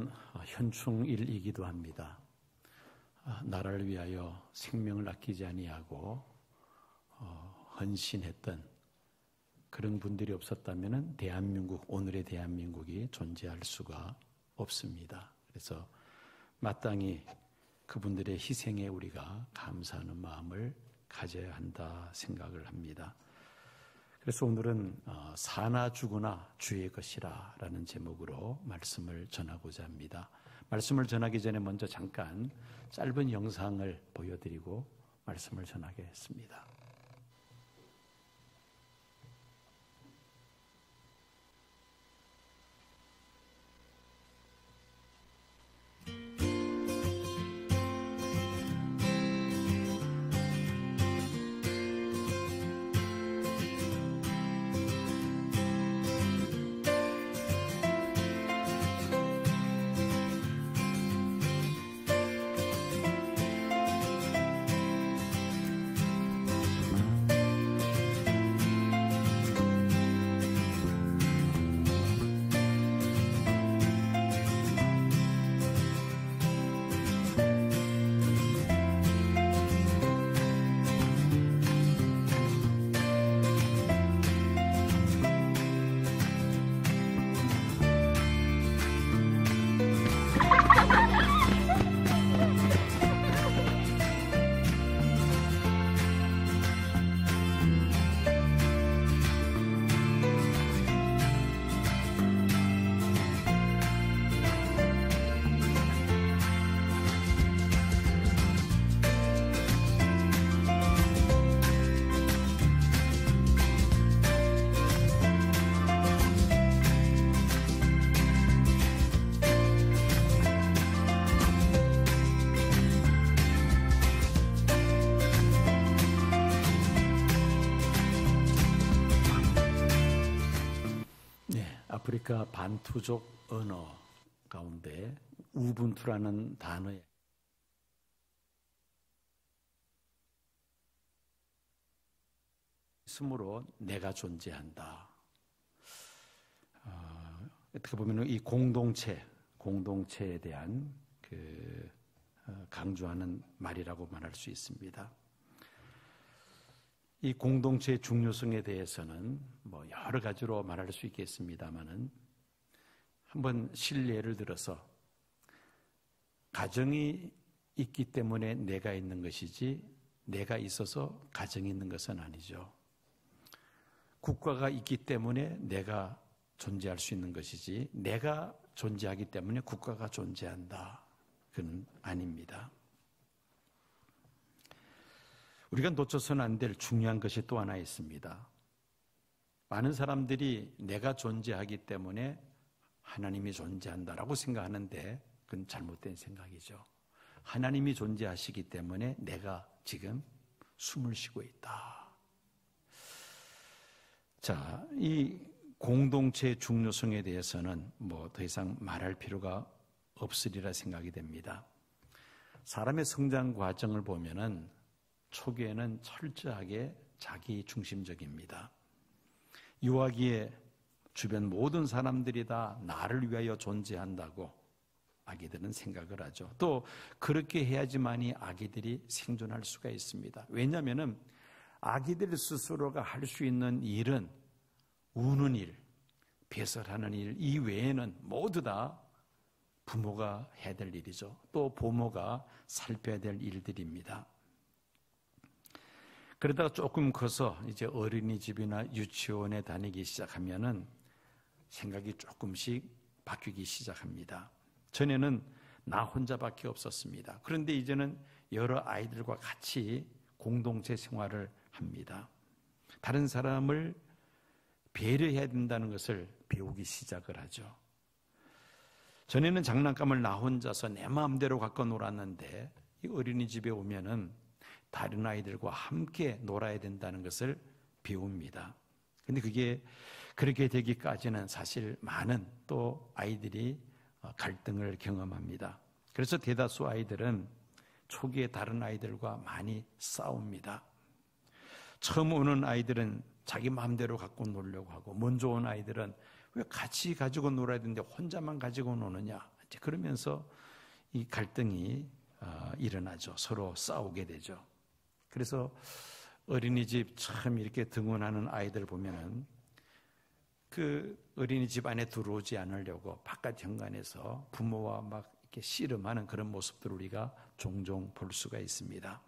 우리는 현충일이기도 합니다. 나라를 위하여 생명을 아끼지 아니하고 헌신했던 그런 분들이 없었다면 대한민국, 오늘의 대한민국이 존재할 수가 없습니다. 그래서 마땅히 그분들의 희생에 우리가 감사하는 마음을 가져야 한다 생각을 합니다. 그래서 오늘은 사나 죽으나 주의 것이라 라는 제목으로 말씀을 전하고자 합니다. 말씀을 전하기 전에 먼저 잠깐 짧은 영상을 보여드리고 말씀을 전하겠습니다. 아프리카 반투족 언어 가운데 우분투라는 단어에 있으므로 내가 존재한다. 어떻게 보면 이 공동체에 대한 강조하는 말이라고 말할 수 있습니다. 이 공동체의 중요성에 대해서는 여러 가지로 말할 수 있겠습니다만은 한번 실례를 들어서 가정이 있기 때문에 내가 있는 것이지 내가 있어서 가정이 있는 것은 아니죠. 국가가 있기 때문에 내가 존재할 수 있는 것이지 내가 존재하기 때문에 국가가 존재한다. 그건 아닙니다. 우리가 놓쳐서는 안 될 중요한 것이 또 하나 있습니다. 많은 사람들이 내가 존재하기 때문에 하나님이 존재한다라고 생각하는데 그건 잘못된 생각이죠. 하나님이 존재하시기 때문에 내가 지금 숨을 쉬고 있다. 자, 이 공동체의 중요성에 대해서는 더 이상 말할 필요가 없으리라 생각이 됩니다. 사람의 성장 과정을 보면은 초기에는 철저하게 자기 중심적입니다. 유아기에 주변 모든 사람들이 다 나를 위하여 존재한다고 아기들은 생각을 하죠. 또 그렇게 해야지만이 아기들이 생존할 수가 있습니다. 왜냐하면 아기들 스스로가 할 수 있는 일은 우는 일, 배설하는 일 이외에는 모두 다 부모가 해야 될 일이죠. 또 부모가 살펴야 될 일들입니다. 그러다가 조금 커서 이제 어린이집이나 유치원에 다니기 시작하면은 생각이 조금씩 바뀌기 시작합니다. 전에는 나 혼자밖에 없었습니다. 그런데 이제는 여러 아이들과 같이 공동체 생활을 합니다. 다른 사람을 배려해야 된다는 것을 배우기 시작을 하죠. 전에는 장난감을 나 혼자서 내 마음대로 갖고 놀았는데 이 어린이집에 오면은 다른 아이들과 함께 놀아야 된다는 것을 배웁니다. 근데 그게 그렇게 되기까지는 사실 많은 또 아이들이 갈등을 경험합니다. 그래서 대다수 아이들은 초기에 다른 아이들과 많이 싸웁니다. 처음 오는 아이들은 자기 마음대로 갖고 놀려고 하고, 먼저 온 아이들은 왜 같이 가지고 놀아야 되는데 혼자만 가지고 노느냐, 이제 그러면서 이 갈등이 일어나죠. 서로 싸우게 되죠. 그래서 어린이집 참 이렇게 등원하는 아이들 보면은 그 어린이집 안에 들어오지 않으려고 바깥 현관에서 부모와 막 이렇게 씨름하는 그런 모습들을 우리가 종종 볼 수가 있습니다.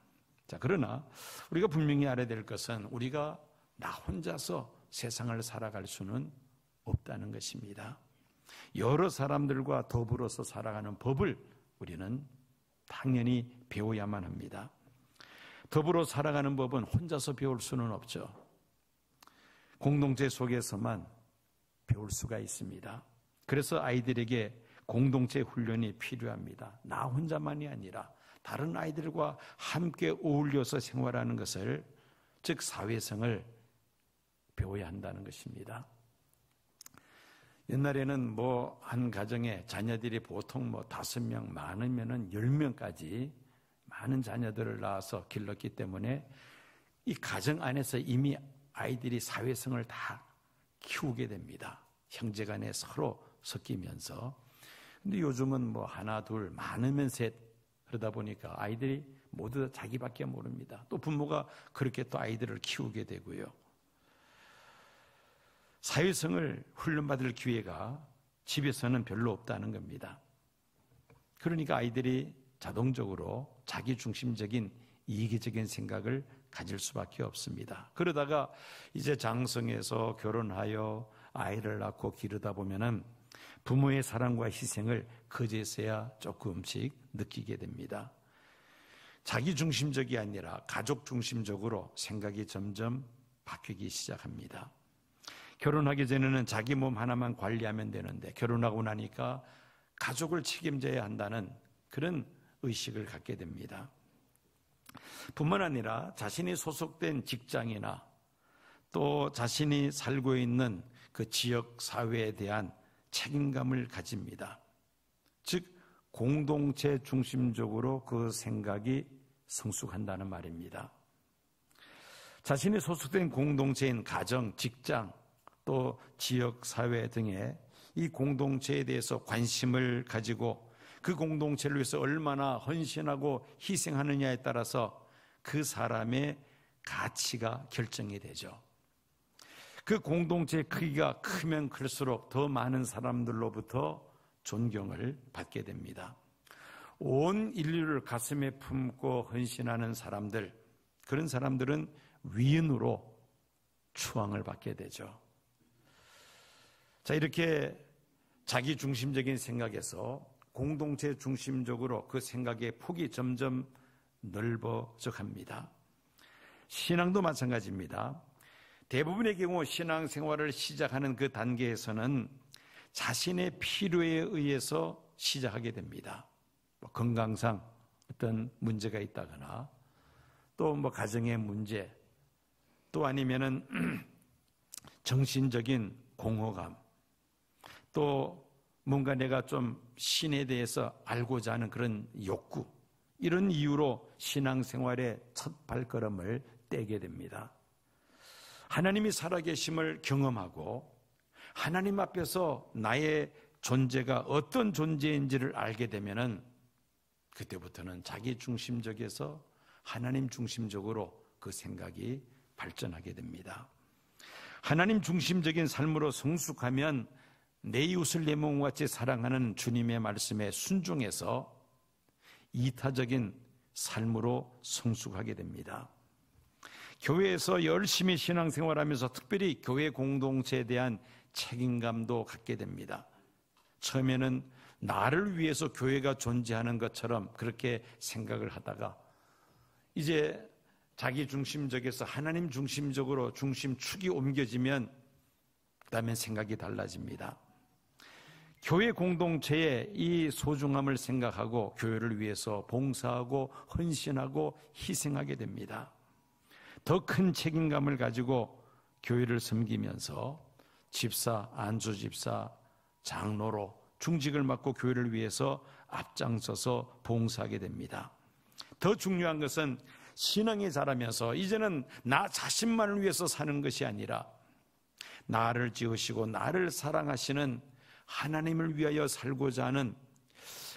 자, 그러나 우리가 분명히 알아야 될 것은 우리가 나 혼자서 세상을 살아갈 수는 없다는 것입니다. 여러 사람들과 더불어서 살아가는 법을 우리는 당연히 배워야만 합니다. 더불어 살아가는 법은 혼자서 배울 수는 없죠. 공동체 속에서만 배울 수가 있습니다. 그래서 아이들에게 공동체 훈련이 필요합니다. 나 혼자만이 아니라 다른 아이들과 함께 어울려서 생활하는 것을, 즉 사회성을 배워야 한다는 것입니다. 옛날에는 한 가정에 자녀들이 보통 5명, 많으면은 10명까지 많은 자녀들을 낳아서 길렀기 때문에 이 가정 안에서 이미 아이들이 사회성을 다 키우게 됩니다. 형제간에 서로 섞이면서. 근데 요즘은 하나, 둘, 많으면 셋, 그러다 보니까 아이들이 모두 다 자기밖에 모릅니다. 또 부모가 그렇게 또 아이들을 키우게 되고요. 사회성을 훈련받을 기회가 집에서는 별로 없다는 겁니다. 그러니까 아이들이 자동적으로 자기중심적인 이기적인 생각을 가질 수밖에 없습니다. 그러다가 이제 장성해서 결혼하여 아이를 낳고 기르다 보면은 부모의 사랑과 희생을 그제서야 조금씩 느끼게 됩니다. 자기중심적이 아니라 가족중심적으로 생각이 점점 바뀌기 시작합니다. 결혼하기 전에는 자기 몸 하나만 관리하면 되는데 결혼하고 나니까 가족을 책임져야 한다는 그런 의식을 갖게 됩니다. 뿐만 아니라 자신이 소속된 직장이나 또 자신이 살고 있는 그 지역 사회에 대한 책임감을 가집니다. 즉 공동체 중심적으로 그 생각이 성숙한다는 말입니다. 자신이 소속된 공동체인 가정, 직장, 또 지역 사회 등의 이 공동체에 대해서 관심을 가지고 그 공동체를 위해서 얼마나 헌신하고 희생하느냐에 따라서 그 사람의 가치가 결정이 되죠. 그 공동체의 크기가 크면 클수록 더 많은 사람들로부터 존경을 받게 됩니다. 온 인류를 가슴에 품고 헌신하는 사람들, 그런 사람들은 위인으로 추앙을 받게 되죠. 자, 이렇게 자기중심적인 생각에서 공동체 중심적으로 그 생각의 폭이 점점 넓어져 갑니다. 신앙도 마찬가지입니다. 대부분의 경우 신앙생활을 시작하는 그 단계에서는 자신의 필요에 의해서 시작하게 됩니다. 건강상 어떤 문제가 있다거나 또 가정의 문제, 또 아니면은 정신적인 공허감, 또 뭔가 내가 좀 신에 대해서 알고자 하는 그런 욕구, 이런 이유로 신앙생활의 첫 발걸음을 떼게 됩니다. 하나님이 살아계심을 경험하고 하나님 앞에서 나의 존재가 어떤 존재인지를 알게 되면은 그때부터는 자기 중심적에서 하나님 중심적으로 그 생각이 발전하게 됩니다. 하나님 중심적인 삶으로 성숙하면 내 이웃을 내 몸과 같이 사랑하는 주님의 말씀에 순종해서 이타적인 삶으로 성숙하게 됩니다. 교회에서 열심히 신앙생활하면서 특별히 교회 공동체에 대한 책임감도 갖게 됩니다. 처음에는 나를 위해서 교회가 존재하는 것처럼 그렇게 생각을 하다가 이제 자기 중심적에서 하나님 중심적으로 중심축이 옮겨지면 그다음엔 생각이 달라집니다. 교회 공동체의 이 소중함을 생각하고 교회를 위해서 봉사하고 헌신하고 희생하게 됩니다. 더 큰 책임감을 가지고 교회를 섬기면서 집사, 안수집사, 장로로 중직을 맡고 교회를 위해서 앞장서서 봉사하게 됩니다. 더 중요한 것은 신앙이 자라면서 이제는 나 자신만을 위해서 사는 것이 아니라 나를 지으시고 나를 사랑하시는 하나님을 위하여 살고자 하는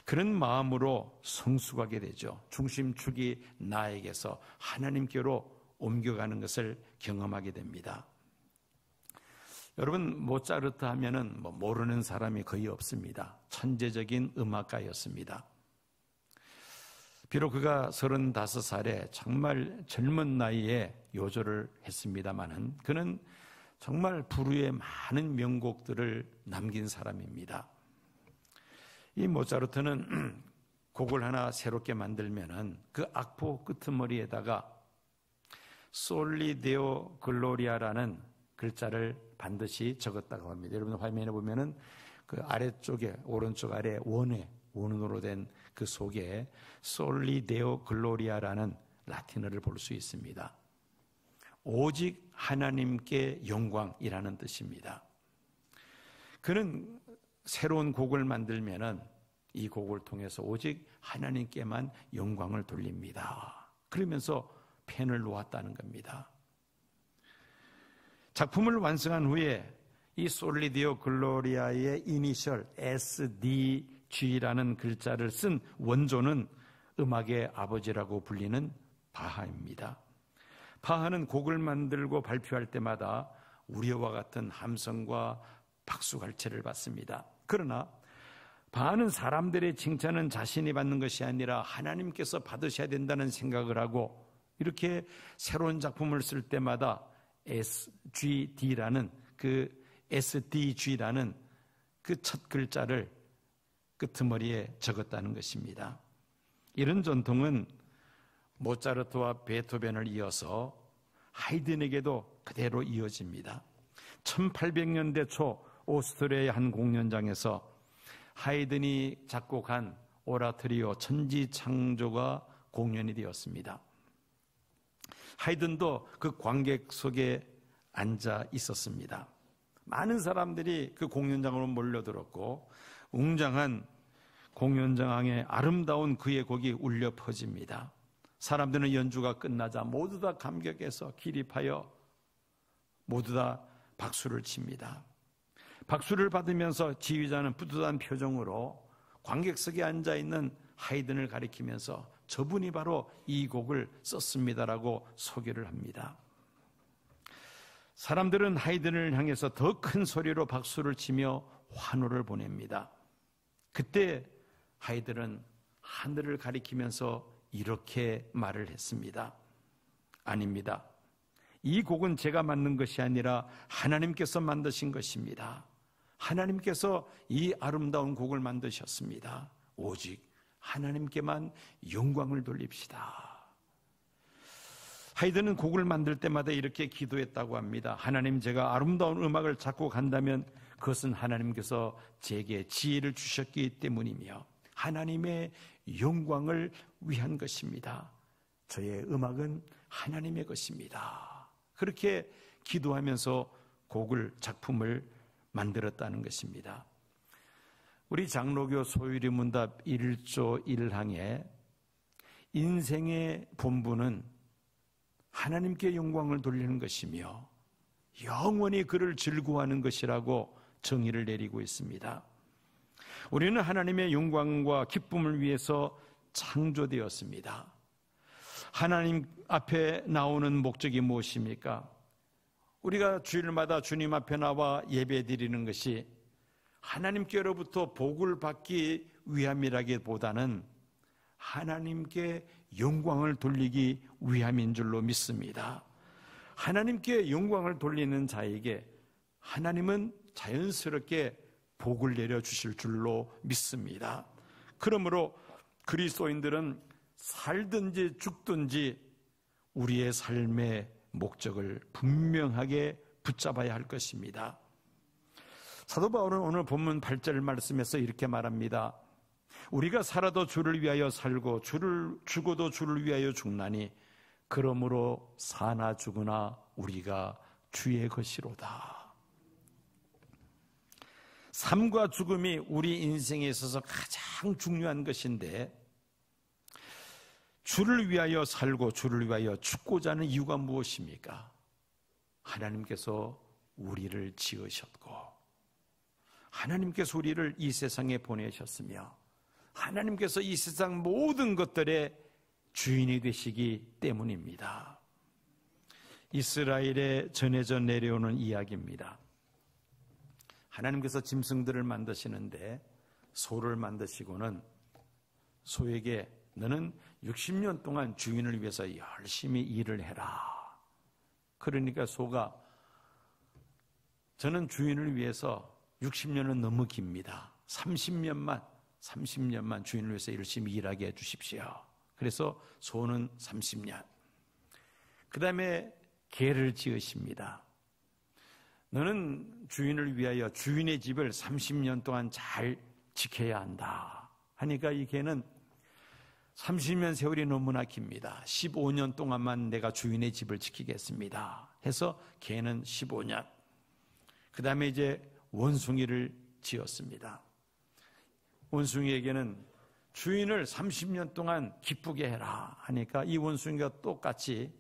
그런 마음으로 성숙하게 되죠. 중심축이 나에게서 하나님께로 옮겨가는 것을 경험하게 됩니다. 여러분, 모차르트 하면은 모르는 사람이 거의 없습니다. 천재적인 음악가였습니다. 비록 그가 35살에 정말 젊은 나이에 요절을 했습니다마는 그는 정말 불후의 많은 명곡들을 남긴 사람입니다. 이 모차르트는 곡을 하나 새롭게 만들면은 그 악보 끄트머리에다가 솔리 데오 글로리아라는 글자를 반드시 적었다고 합니다. 여러분 화면에 보면은 그 아래쪽에 오른쪽 아래 원으로 된 그 속에 솔리 데오 글로리아라는 라틴어를 볼 수 있습니다. 오직 하나님께 영광이라는 뜻입니다. 그는 새로운 곡을 만들면은 이 곡을 통해서 오직 하나님께만 영광을 돌립니다. 그러면서 펜을 놓았다는 겁니다. 작품을 완성한 후에 이 솔리디오 글로리아의 이니셜 SDG라는 글자를 쓴 원조는 음악의 아버지라고 불리는 바하입니다. 바하는 곡을 만들고 발표할 때마다 우리와 같은 함성과 박수갈채를 받습니다. 그러나 바하는 사람들의 칭찬은 자신이 받는 것이 아니라 하나님께서 받으셔야 된다는 생각을 하고 이렇게 새로운 작품을 쓸 때마다 SDG라는 그 첫 글자를 끄트머리에 적었다는 것입니다. 이런 전통은 모차르트와 베토벤을 이어서 하이든에게도 그대로 이어집니다. 1800년대 초 오스트리아의 한 공연장에서 하이든이 작곡한 오라토리오 천지창조가 공연이 되었습니다. 하이든도 그 관객석에 앉아 있었습니다. 많은 사람들이 그 공연장으로 몰려들었고 웅장한 공연장의 아름다운 그의 곡이 울려 퍼집니다. 사람들은 연주가 끝나자 모두 다 감격해서 기립하여 모두 다 박수를 칩니다. 박수를 받으면서 지휘자는 뿌듯한 표정으로 관객석에 앉아있는 하이든을 가리키면서 저분이 바로 이 곡을 썼습니다라고 소개를 합니다. 사람들은 하이든을 향해서 더 큰 소리로 박수를 치며 환호를 보냅니다. 그때 하이든은 하늘을 가리키면서 이렇게 말을 했습니다. 아닙니다. 이 곡은 제가 만든 것이 아니라 하나님께서 만드신 것입니다. 하나님께서 이 아름다운 곡을 만드셨습니다. 오직 하나님께만 영광을 돌립시다. 하이든은 곡을 만들 때마다 이렇게 기도했다고 합니다. 하나님, 제가 아름다운 음악을 작곡한다면 그것은 하나님께서 제게 지혜를 주셨기 때문이며 하나님의 영광을 위한 것입니다. 저의 음악은 하나님의 것입니다. 그렇게 기도하면서 작품을 만들었다는 것입니다. 우리 장로교 소유리 문답 1조 1항에 인생의 본분은 하나님께 영광을 돌리는 것이며 영원히 그를 즐거워하는 것이라고 정의를 내리고 있습니다. 우리는 하나님의 영광과 기쁨을 위해서 창조되었습니다. 하나님 앞에 나오는 목적이 무엇입니까? 우리가 주일마다 주님 앞에 나와 예배 드리는 것이 하나님께로부터 복을 받기 위함이라기보다는 하나님께 영광을 돌리기 위함인 줄로 믿습니다. 하나님께 영광을 돌리는 자에게 하나님은 자연스럽게 복을 내려주실 줄로 믿습니다. 그러므로 그리스도인들은 살든지 죽든지 우리의 삶의 목적을 분명하게 붙잡아야 할 것입니다. 사도 바울은 오늘 본문 8절 말씀에서 이렇게 말합니다. 우리가 살아도 주를 위하여 살고 죽어도 주를 위하여 죽나니 그러므로 사나 죽으나 우리가 주의 것이로다. 삶과 죽음이 우리 인생에 있어서 가장 중요한 것인데 주를 위하여 살고 주를 위하여 죽고자 하는 이유가 무엇입니까? 하나님께서 우리를 지으셨고 하나님께서 우리를 이 세상에 보내셨으며 하나님께서 이 세상 모든 것들의 주인이 되시기 때문입니다. 이스라엘에 전해져 내려오는 이야기입니다. 하나님께서 짐승들을 만드시는데 소를 만드시고는 소에게 너는 60년 동안 주인을 위해서 열심히 일을 해라. 그러니까 소가 저는 주인을 위해서 60년은 너무 깁니다. 30년만 주인을 위해서 열심히 일하게 해주십시오. 그래서 소는 30년. 그 다음에 개를 지으십니다. 너는 주인을 위하여 주인의 집을 30년 동안 잘 지켜야 한다. 하니까 이 개는 30년 세월이 너무나 깁니다. 15년 동안만 내가 주인의 집을 지키겠습니다. 해서 개는 15년. 그 다음에 이제 원숭이를 지었습니다. 원숭이에게는 주인을 30년 동안 기쁘게 해라 하니까 이 원숭이가 똑같이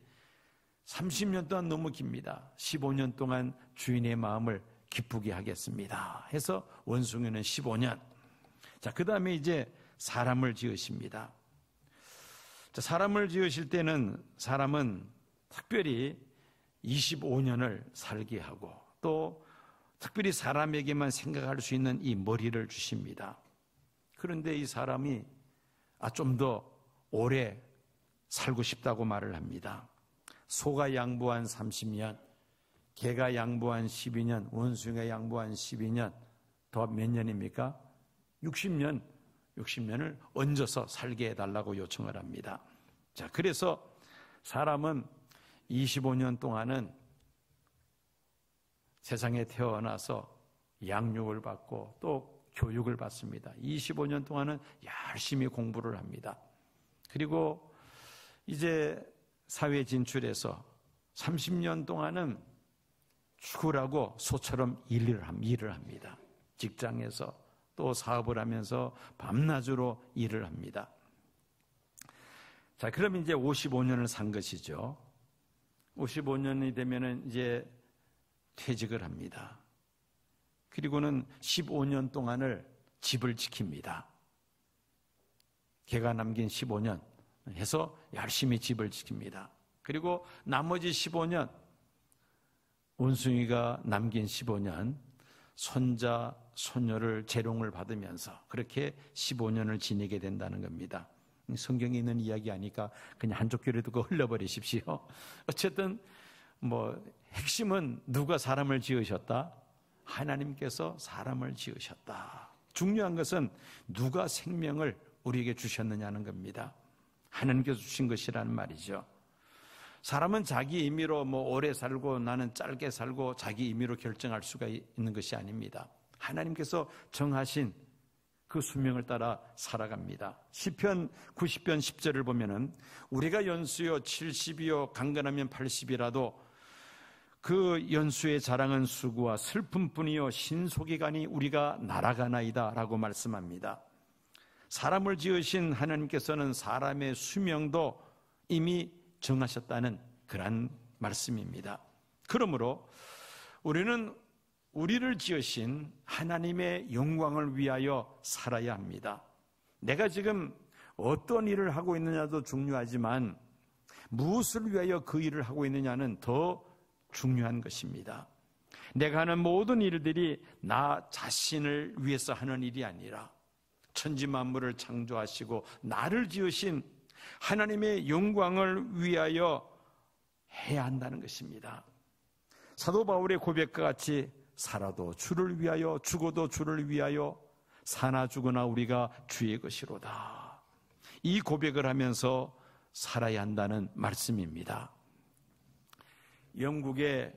30년 동안 너무 깁니다. 15년 동안 주인의 마음을 기쁘게 하겠습니다. 해서 원숭이는 15년. 자, 그 다음에 이제 사람을 지으십니다. 자, 사람을 지으실 때는 사람은 특별히 25년을 살게 하고 또 특별히 사람에게만 생각할 수 있는 이 머리를 주십니다. 그런데 이 사람이 좀 더 오래 살고 싶다고 말을 합니다. 소가 양보한 30년, 개가 양보한 12년, 원숭이가 양보한 12년, 더 몇 년입니까? 60년을 얹어서 살게 해달라고 요청을 합니다. 자, 그래서 사람은 25년 동안은 세상에 태어나서 양육을 받고 또 교육을 받습니다. 25년 동안은 열심히 공부를 합니다. 그리고 이제 사회 진출해서 30년 동안은 죽으라고 소처럼 일을 합니다. 직장에서 또 사업을 하면서 밤낮으로 일을 합니다. 자, 그럼 이제 55년을 산 것이죠. 55년이 되면은 이제 퇴직을 합니다. 그리고는 15년 동안을 집을 지킵니다. 개가 남긴 15년 해서 열심히 집을 지킵니다. 그리고 나머지 15년, 원숭이가 남긴 15년, 손자, 손녀를 재롱을 받으면서 그렇게 15년을 지내게 된다는 겁니다. 성경에 있는 이야기 아니까 그냥 한쪽 귀를 두고 흘려버리십시오. 어쨌든 핵심은 누가 사람을 지으셨다? 하나님께서 사람을 지으셨다. 중요한 것은 누가 생명을 우리에게 주셨느냐는 겁니다. 하나님께서 주신 것이라는 말이죠. 사람은 자기 임의로 오래 살고 나는 짧게 살고 자기 임의로 결정할 수가 있는 것이 아닙니다. 하나님께서 정하신 그 수명을 따라 살아갑니다. 시편 90편 10절을 보면은 우리가 연수여 70이요 강건하면 80이라도 그 연수의 자랑은 수고와 슬픔뿐이요 신속이가니 우리가 날아가나이다 라고 말씀합니다. 사람을 지으신 하나님께서는 사람의 수명도 이미 정하셨다는 그런 말씀입니다. 그러므로 우리는 우리를 지으신 하나님의 영광을 위하여 살아야 합니다. 내가 지금 어떤 일을 하고 있느냐도 중요하지만 무엇을 위하여 그 일을 하고 있느냐는 더 중요한 것입니다. 내가 하는 모든 일들이 나 자신을 위해서 하는 일이 아니라 천지 만물을 창조하시고 나를 지으신 하나님의 영광을 위하여 해야 한다는 것입니다. 사도 바울의 고백과 같이 살아도 주를 위하여 죽어도 주를 위하여 사나 죽으나 우리가 주의 것이로다. 이 고백을 하면서 살아야 한다는 말씀입니다. 영국의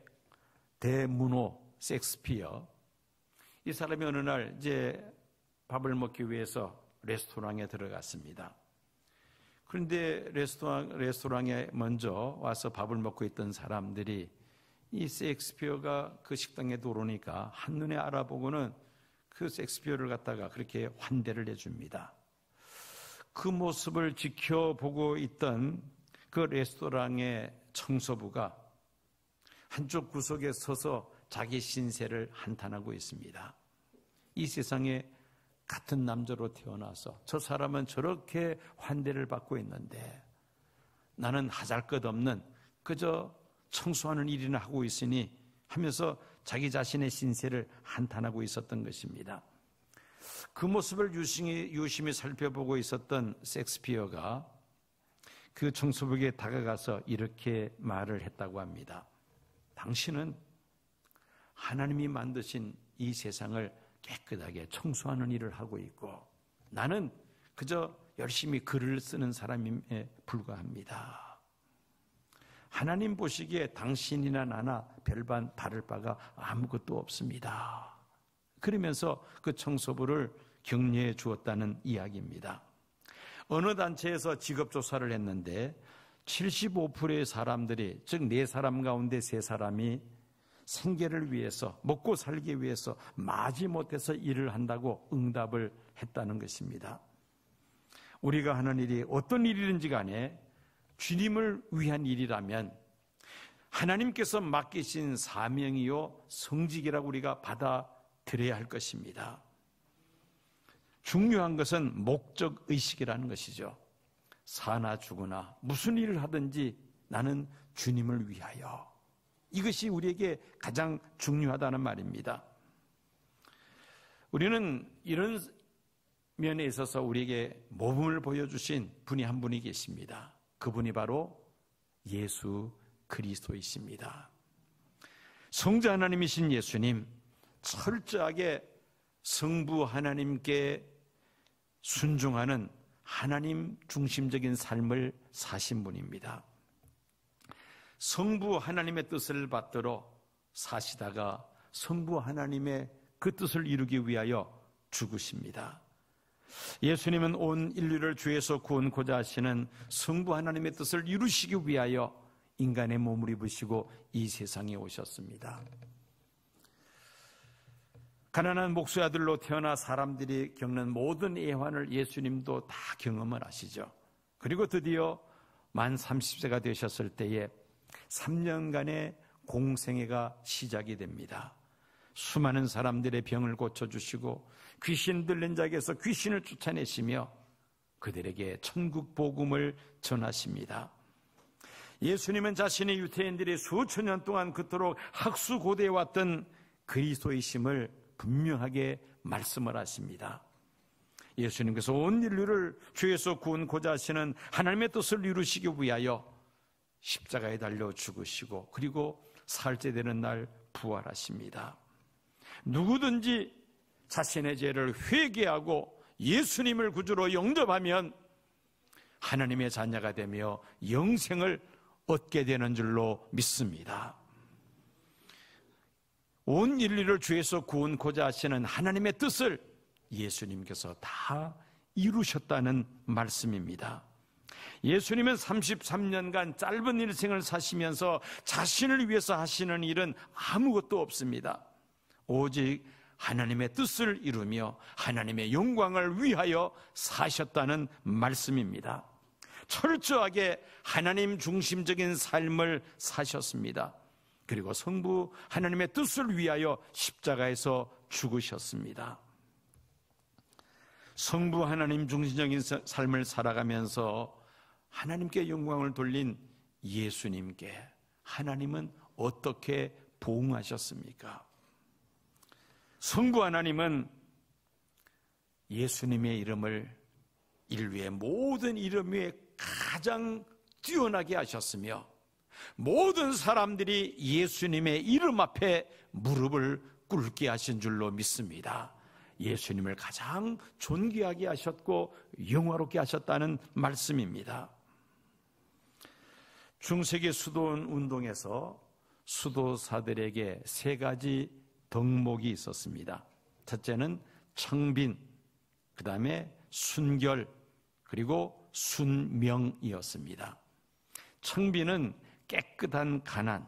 대문호 셰익스피어, 이 사람이 어느 날 이제 밥을 먹기 위해서 레스토랑에 들어갔습니다. 그런데 레스토랑에 먼저 와서 밥을 먹고 있던 사람들이 이 셰익스피어가 그 식당에 들어오니까 한눈에 알아보고는 그 셰익스피어를 갖다가 그렇게 환대를 해줍니다. 그 모습을 지켜보고 있던 그 레스토랑의 청소부가 한쪽 구석에 서서 자기 신세를 한탄하고 있습니다. 이 세상에 같은 남자로 태어나서 저 사람은 저렇게 환대를 받고 있는데 나는 하잘것없는 그저 청소하는 일이나 하고 있으니 하면서 자기 자신의 신세를 한탄하고 있었던 것입니다. 그 모습을 유심히 살펴보고 있었던 셰익스피어가 그 청소부에게 다가가서 이렇게 말을 했다고 합니다. 당신은 하나님이 만드신 이 세상을 깨끗하게 청소하는 일을 하고 있고 나는 그저 열심히 글을 쓰는 사람에 불과합니다. 하나님 보시기에 당신이나 나나 별반 다를 바가 아무것도 없습니다. 그러면서 그 청소부를 격려해 주었다는 이야기입니다. 어느 단체에서 직업조사를 했는데 75%의 사람들이, 즉 4사람 가운데 3사람이 생계를 위해서, 먹고 살기 위해서 마지못해서 일을 한다고 응답을 했다는 것입니다. 우리가 하는 일이 어떤 일이든지 간에 주님을 위한 일이라면 하나님께서 맡기신 사명이요 성직이라고 우리가 받아들여야 할 것입니다. 중요한 것은 목적의식이라는 것이죠. 사나 죽으나 무슨 일을 하든지 나는 주님을 위하여, 이것이 우리에게 가장 중요하다는 말입니다. 우리는 이런 면에 있어서 우리에게 모범을 보여주신 분이 한 분이 계십니다. 그분이 바로 예수 그리스도이십니다. 성자 하나님이신 예수님, 철저하게 성부 하나님께 순종하는 하나님 중심적인 삶을 사신 분입니다. 성부 하나님의 뜻을 받들어 사시다가 성부 하나님의 그 뜻을 이루기 위하여 죽으십니다. 예수님은 온 인류를 죄에서 구원코자 하시는 성부 하나님의 뜻을 이루시기 위하여 인간의 몸을 입으시고 이 세상에 오셨습니다. 가난한 목수의 아들로 태어나 사람들이 겪는 모든 애환을 예수님도 다 경험을 하시죠. 그리고 드디어 만 30세가 되셨을 때에 3년간의 공생애가 시작이 됩니다. 수많은 사람들의 병을 고쳐주시고 귀신 들린 자에게서 귀신을 쫓아내시며 그들에게 천국 복음을 전하십니다. 예수님은 자신의 유태인들이 수천 년 동안 그토록 학수고대해왔던 그리스도이심을 분명하게 말씀을 하십니다. 예수님께서 온 인류를 죄에서 구원코자 하시는 하나님의 뜻을 이루시기 위하여 십자가에 달려 죽으시고 그리고 사흘째 되는 날 부활하십니다. 누구든지 자신의 죄를 회개하고 예수님을 구주로 영접하면 하나님의 자녀가 되며 영생을 얻게 되는 줄로 믿습니다. 온 인류를 죄에서 구원코자 하시는 하나님의 뜻을 예수님께서 다 이루셨다는 말씀입니다. 예수님은 33년간 짧은 일생을 사시면서 자신을 위해서 하시는 일은 아무것도 없습니다. 오직 하나님의 뜻을 이루며 하나님의 영광을 위하여 사셨다는 말씀입니다. 철저하게 하나님 중심적인 삶을 사셨습니다. 그리고 성부 하나님의 뜻을 위하여 십자가에서 죽으셨습니다. 성부 하나님 중심적인 삶을 살아가면서 하나님께 영광을 돌린 예수님께 하나님은 어떻게 보응하셨습니까? 성부 하나님은 예수님의 이름을 인류의 모든 이름 위에 가장 뛰어나게 하셨으며 모든 사람들이 예수님의 이름 앞에 무릎을 꿇게 하신 줄로 믿습니다. 예수님을 가장 존귀하게 하셨고 영화롭게 하셨다는 말씀입니다. 중세기 수도원 운동에서 수도사들에게 3가지 덕목이 있었습니다. 첫째는 청빈, 그 다음에 순결, 그리고 순명이었습니다. 청빈은 깨끗한 가난,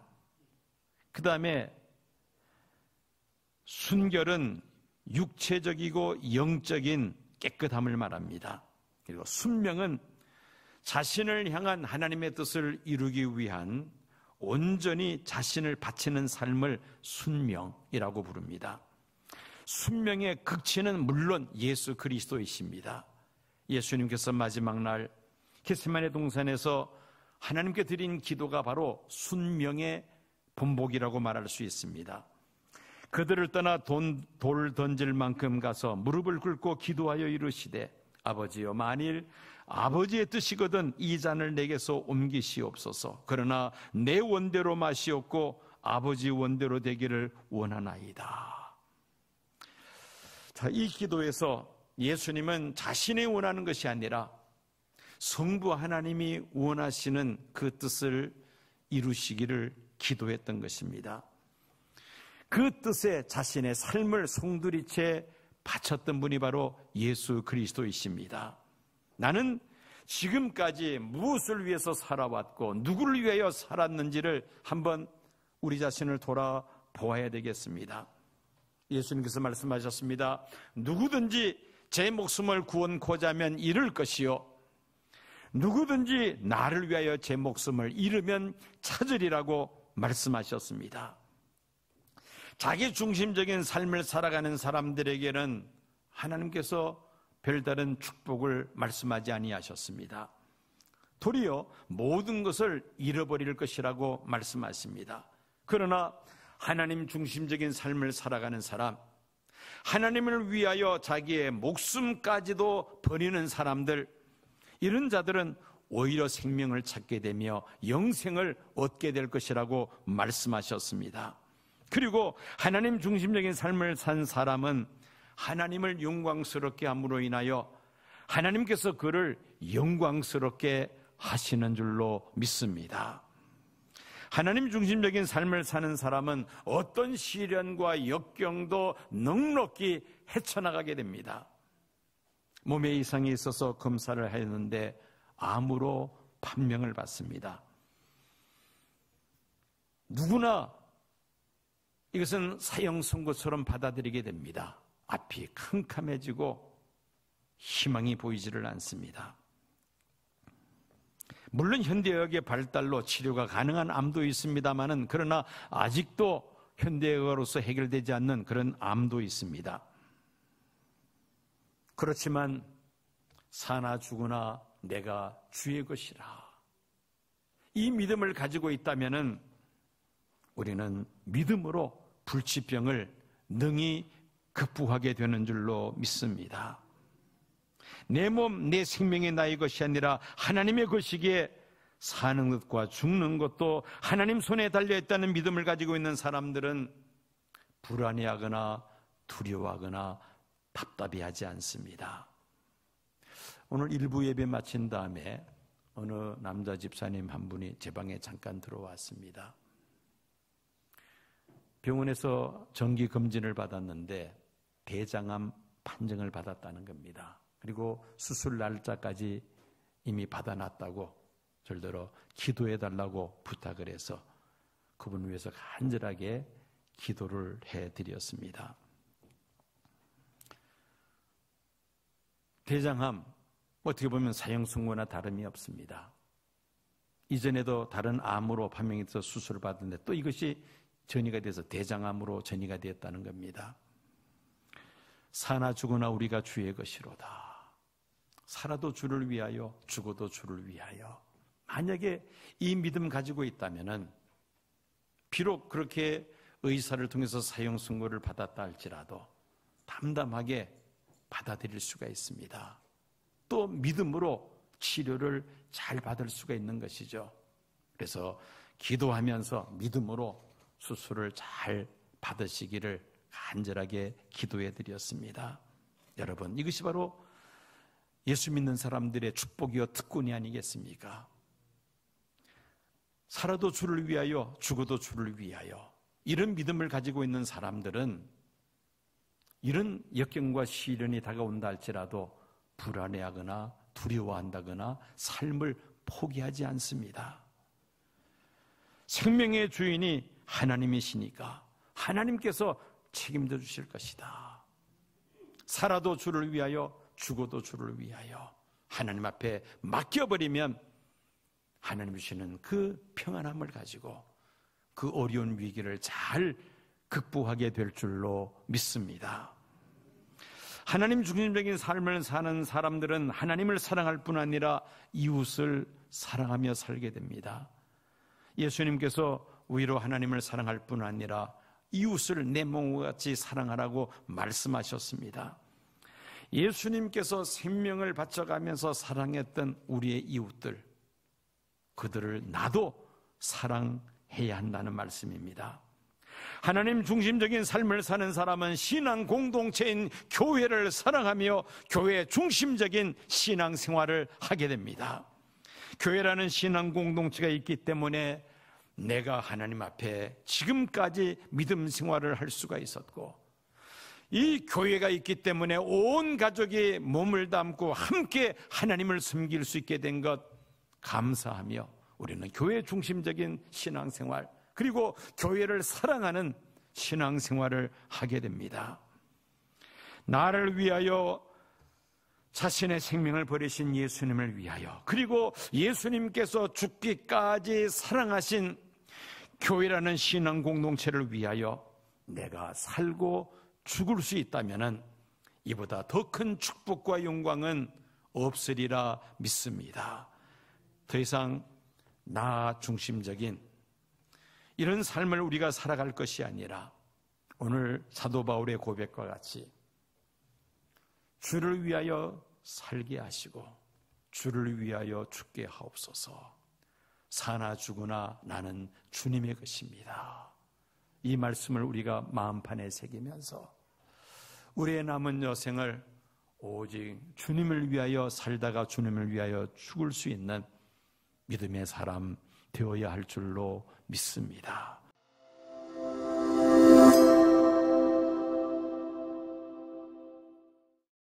그 다음에 순결은 육체적이고 영적인 깨끗함을 말합니다. 그리고 순명은 자신을 향한 하나님의 뜻을 이루기 위한 온전히 자신을 바치는 삶을 순명이라고 부릅니다. 순명의 극치는 물론 예수 그리스도이십니다. 예수님께서 마지막 날 겟세마네 동산에서 하나님께 드린 기도가 바로 순명의 본복이라고 말할 수 있습니다. 그들을 떠나 돌 던질 만큼 가서 무릎을 꿇고 기도하여 이르시되 아버지여, 만일 아버지의 뜻이거든 이 잔을 내게서 옮기시옵소서. 그러나 내 원대로 마시옵고 아버지 원대로 되기를 원하나이다. 자, 이 기도에서 예수님은 자신이 원하는 것이 아니라 성부 하나님이 원하시는 그 뜻을 이루시기를 기도했던 것입니다. 그 뜻에 자신의 삶을 송두리째 바쳤던 분이 바로 예수 그리스도이십니다. 나는 지금까지 무엇을 위해서 살아왔고 누구를 위하여 살았는지를 한번 우리 자신을 돌아보아야 되겠습니다. 예수님께서 말씀하셨습니다. 누구든지 제 목숨을 구원코자 하면 잃을 것이요, 누구든지 나를 위하여 제 목숨을 잃으면 찾으리라고 말씀하셨습니다. 자기 중심적인 삶을 살아가는 사람들에게는 하나님께서 별다른 축복을 말씀하지 아니하셨습니다. 도리어 모든 것을 잃어버릴 것이라고 말씀하십니다. 그러나 하나님 중심적인 삶을 살아가는 사람, 하나님을 위하여 자기의 목숨까지도 버리는 사람들, 이런 자들은 오히려 생명을 찾게 되며 영생을 얻게 될 것이라고 말씀하셨습니다. 그리고 하나님 중심적인 삶을 산 사람은 하나님을 영광스럽게 함으로 인하여 하나님께서 그를 영광스럽게 하시는 줄로 믿습니다. 하나님 중심적인 삶을 사는 사람은 어떤 시련과 역경도 넉넉히 헤쳐나가게 됩니다. 몸에 이상이 있어서 검사를 했는데 암으로 판명을 받습니다. 누구나 이것은 사형 선고처럼 받아들이게 됩니다. 앞이 캄캄해지고 희망이 보이지를 않습니다. 물론 현대의학의 발달로 치료가 가능한 암도 있습니다만은, 그러나 아직도 현대의학으로서 해결되지 않는 그런 암도 있습니다. 그렇지만 사나 죽으나 내가 주의 것이라, 이 믿음을 가지고 있다면은 우리는 믿음으로 불치병을 능히 극복하게 되는 줄로 믿습니다. 내 몸, 내 생명이 나의 것이 아니라 하나님의 것이기에 사는 것과 죽는 것도 하나님 손에 달려있다는 믿음을 가지고 있는 사람들은 불안해하거나 두려워하거나 답답해하지 않습니다. 오늘 일부 예배 마친 다음에 어느 남자 집사님 한 분이 제 방에 잠깐 들어왔습니다. 병원에서 정기 검진을 받았는데 대장암 판정을 받았다는 겁니다. 그리고 수술 날짜까지 이미 받아놨다고 절대로 기도해달라고 부탁을 해서 그분을 위해서 간절하게 기도를 해드렸습니다. 대장암, 어떻게 보면 사형 선고나 다름이 없습니다. 이전에도 다른 암으로 판명이 돼서 수술을 받았는데 또 이것이 전이가 돼서 대장암으로 전이가 되었다는 겁니다. 사나 죽으나 우리가 주의 것이로다. 살아도 주를 위하여, 죽어도 주를 위하여. 만약에 이 믿음 가지고 있다면은 비록 그렇게 의사를 통해서 사형 선고를 받았다 할지라도 담담하게 받아들일 수가 있습니다. 또 믿음으로 치료를 잘 받을 수가 있는 것이죠. 그래서 기도하면서 믿음으로 수술을 잘 받으시기를 간절하게 기도해 드렸습니다. 여러분, 이것이 바로 예수 믿는 사람들의 축복이요 특권이 아니겠습니까? 살아도 주를 위하여, 죽어도 주를 위하여, 이런 믿음을 가지고 있는 사람들은 이런 역경과 시련이 다가온다 할지라도 불안해하거나 두려워한다거나 삶을 포기하지 않습니다. 생명의 주인이 하나님이시니까 하나님께서 책임져 주실 것이다. 살아도 주를 위하여, 죽어도 주를 위하여 하나님 앞에 맡겨버리면 하나님 주시는 그 평안함을 가지고 그 어려운 위기를 잘 극복하게 될 줄로 믿습니다. 하나님 중심적인 삶을 사는 사람들은 하나님을 사랑할 뿐 아니라 이웃을 사랑하며 살게 됩니다. 예수님께서 위로 하나님을 사랑할 뿐 아니라 이웃을 내 몸과 같이 사랑하라고 말씀하셨습니다. 예수님께서 생명을 바쳐가면서 사랑했던 우리의 이웃들, 그들을 나도 사랑해야 한다는 말씀입니다. 하나님 중심적인 삶을 사는 사람은 신앙 공동체인 교회를 사랑하며 교회 중심적인 신앙생활을 하게 됩니다. 교회라는 신앙 공동체가 있기 때문에 내가 하나님 앞에 지금까지 믿음 생활을 할 수가 있었고, 이 교회가 있기 때문에 온 가족이 몸을 담고 함께 하나님을 섬길 수 있게 된 것 감사하며 우리는 교회 중심적인 신앙생활, 그리고 교회를 사랑하는 신앙생활을 하게 됩니다. 나를 위하여 자신의 생명을 버리신 예수님을 위하여, 그리고 예수님께서 죽기까지 사랑하신 교회라는 신앙 공동체를 위하여 내가 살고 죽을 수 있다면 이보다 더 큰 축복과 영광은 없으리라 믿습니다. 더 이상 나 중심적인 이런 삶을 우리가 살아갈 것이 아니라 오늘 사도 바울의 고백과 같이 주를 위하여 살게 하시고 주를 위하여 죽게 하옵소서. 사나 죽으나 나는 주님의 것입니다. 이 말씀을 우리가 마음판에 새기면서 우리의 남은 여생을 오직 주님을 위하여 살다가 주님을 위하여 죽을 수 있는 믿음의 사람 되어야 할 줄로 믿습니다.